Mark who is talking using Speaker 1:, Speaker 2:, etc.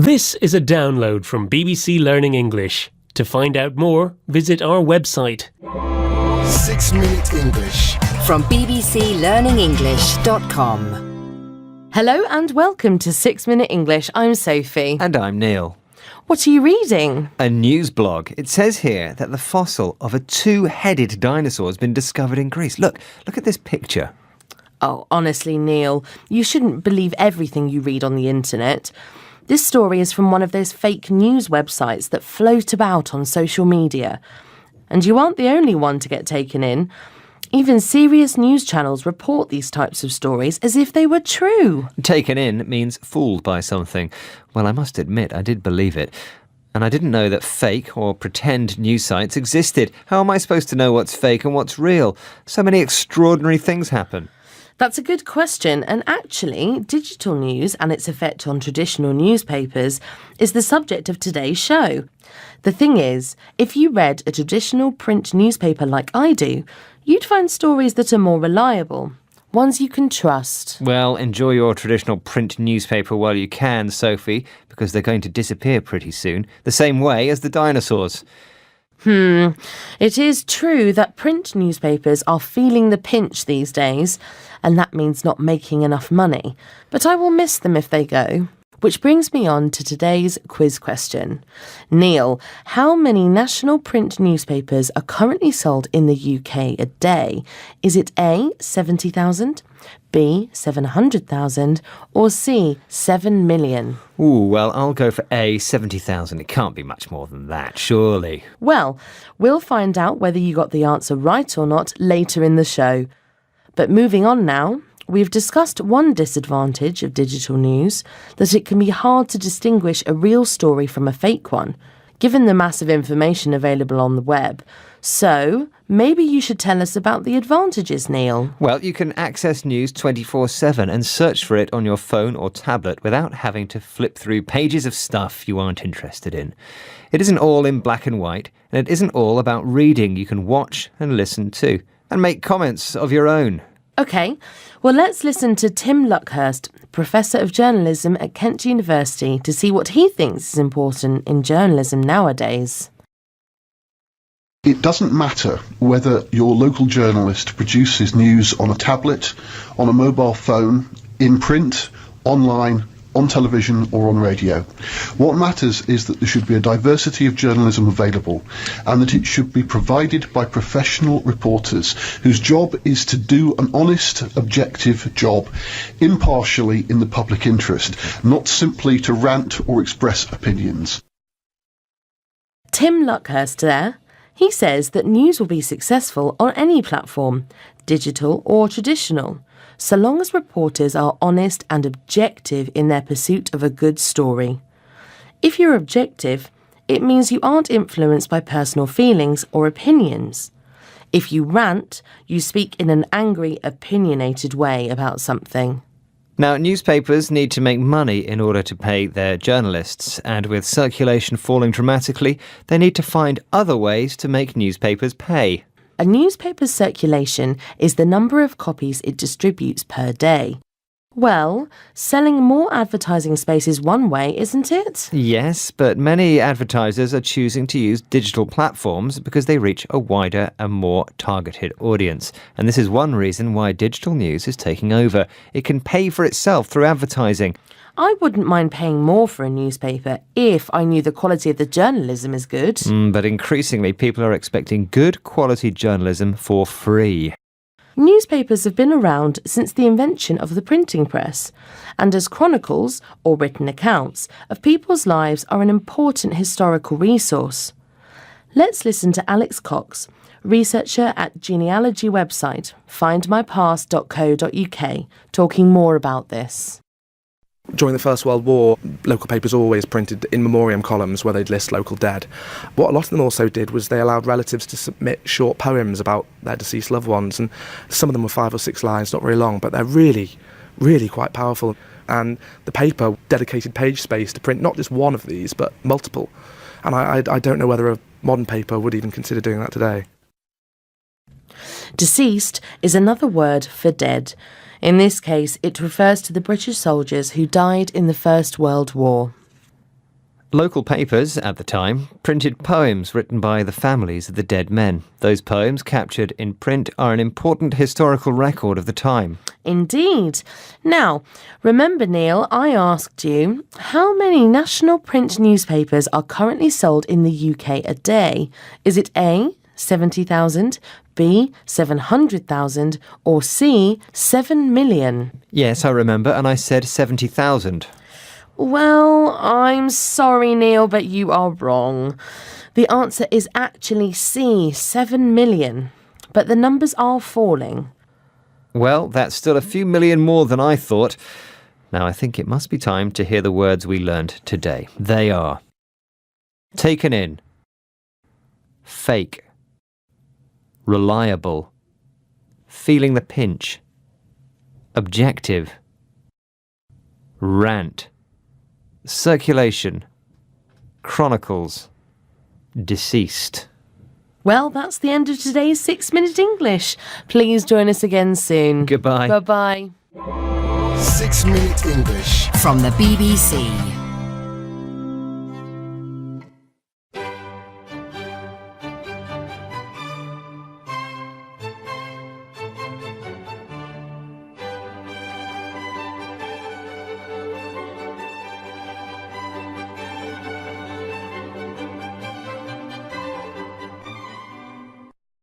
Speaker 1: This is a download from BBC Learning English. To find out more, visit our website.
Speaker 2: 6 Minute English
Speaker 3: From bbclearningenglish.com.
Speaker 4: Hello and welcome to 6 Minute English. I'm Sophie.
Speaker 5: And I'm Neil.
Speaker 4: What are you reading?
Speaker 5: A news blog. It says here that the fossil of a two-headed dinosaur has been discovered in Greece. Look at this picture.
Speaker 4: Oh, honestly, Neil, you shouldn't believe everything you read on the internet. This story is from one of those fake news websites that float about on social media. And you aren't the only one to get taken in. Even serious news channels report these types of stories as if they were true.
Speaker 5: Taken in means fooled by something. Well, I must admit, I did believe it. And I didn't know that fake or pretend news sites existed. How am I supposed to know what's fake and what's real? So many extraordinary things happen.
Speaker 4: That's a good question, and actually, digital news and its effect on traditional newspapers is the subject of today's show. The thing is, if you read a traditional print newspaper like I do, you'd find stories that are more reliable, ones you can trust.
Speaker 5: Well, enjoy your traditional print newspaper while you can, Sophie, because they're going to disappear pretty soon, the same way as the dinosaurs.
Speaker 4: It is true that print newspapers are feeling the pinch these days, and that means not making enough money. But I will miss them if they go. Which brings me on to today's quiz question. Neil, how many national print newspapers are currently sold in the UK a day? Is it A, 70,000, B, 700,000, or C, 7 million?
Speaker 5: Ooh, well, I'll go for A, 70,000. It can't be much more than that, surely.
Speaker 4: Well, we'll find out whether you got the answer right or not later in the show. But moving on now, we've discussed one disadvantage of digital news, that it can be hard to distinguish a real story from a fake one, given the massive information available on the web. So, maybe you should tell us about the advantages, Neil.
Speaker 5: Well, you can access news 24/7 and search for it on your phone or tablet without having to flip through pages of stuff you aren't interested in. It isn't all in black and white, and it isn't all about reading. You can watch and listen too, and make comments of your own.
Speaker 4: OK, well, let's listen to Tim Luckhurst, Professor of Journalism at Kent University, to see what he thinks is important in journalism nowadays.
Speaker 6: It doesn't matter whether your local journalist produces news on a tablet, on a mobile phone, in print, online, on television or on radio. What matters is that there should be a diversity of journalism available and that it should be provided by professional reporters whose job is to do an honest, objective job, impartially in the public interest, not simply to rant or express opinions.
Speaker 4: Tim Luckhurst there. He says that news will be successful on any platform, digital or traditional, so long as reporters are honest and objective in their pursuit of a good story. If you're objective, it means you aren't influenced by personal feelings or opinions. If you rant, you speak in an angry, opinionated way about something.
Speaker 5: Now, newspapers need to make money in order to pay their journalists, and with circulation falling dramatically, they need to find other ways to make newspapers pay.
Speaker 4: A newspaper's circulation is the number of copies it distributes per day. Well, selling more advertising space is one way, isn't it?
Speaker 5: Yes, but many advertisers are choosing to use digital platforms because they reach a wider and more targeted audience. And this is one reason why digital news is taking over. It can pay for itself through advertising.
Speaker 4: I wouldn't mind paying more for a newspaper if I knew the quality of the journalism is good.
Speaker 5: But increasingly, people are expecting good quality journalism for free.
Speaker 4: Newspapers have been around since the invention of the printing press, and as chronicles, or written accounts, of people's lives are an important historical resource. Let's listen to Alex Cox, researcher at genealogy website findmypast.co.uk, talking more about this.
Speaker 7: During the First World War, local papers always printed in memoriam columns where they'd list local dead. What a lot of them also did was they allowed relatives to submit short poems about their deceased loved ones, and some of them were 5 or 6 lines, not very long, but they're really, really quite powerful. And the paper dedicated page space to print not just one of these, but multiple. And I don't know whether a modern paper would even consider doing that today.
Speaker 4: Deceased is another word for dead. In this case, it refers to the British soldiers who died in the First World War.
Speaker 5: Local papers, at the time, printed poems written by the families of the dead men. Those poems, captured in print, are an important historical record of the time.
Speaker 4: Indeed. Now, remember, Neil, I asked you, how many national print newspapers are currently sold in the UK a day? Is it A, 70,000, B, 700,000, or C, 7 million?
Speaker 5: Yes, I remember, and I said 70,000.
Speaker 4: Well, I'm sorry, Neil, but you are wrong. The answer is actually C, 7 million. But the numbers are falling.
Speaker 5: Well, that's still a few million more than I thought. Now I think it must be time to hear the words we learned today. They are: taken in, fake, reliable, feeling the pinch, objective, rant, circulation, chronicles, deceased.
Speaker 4: Well, that's the end of today's 6 Minute English. Please join us again soon.
Speaker 5: Goodbye.
Speaker 4: Bye-bye.
Speaker 2: 6 Minute English.
Speaker 3: From the BBC.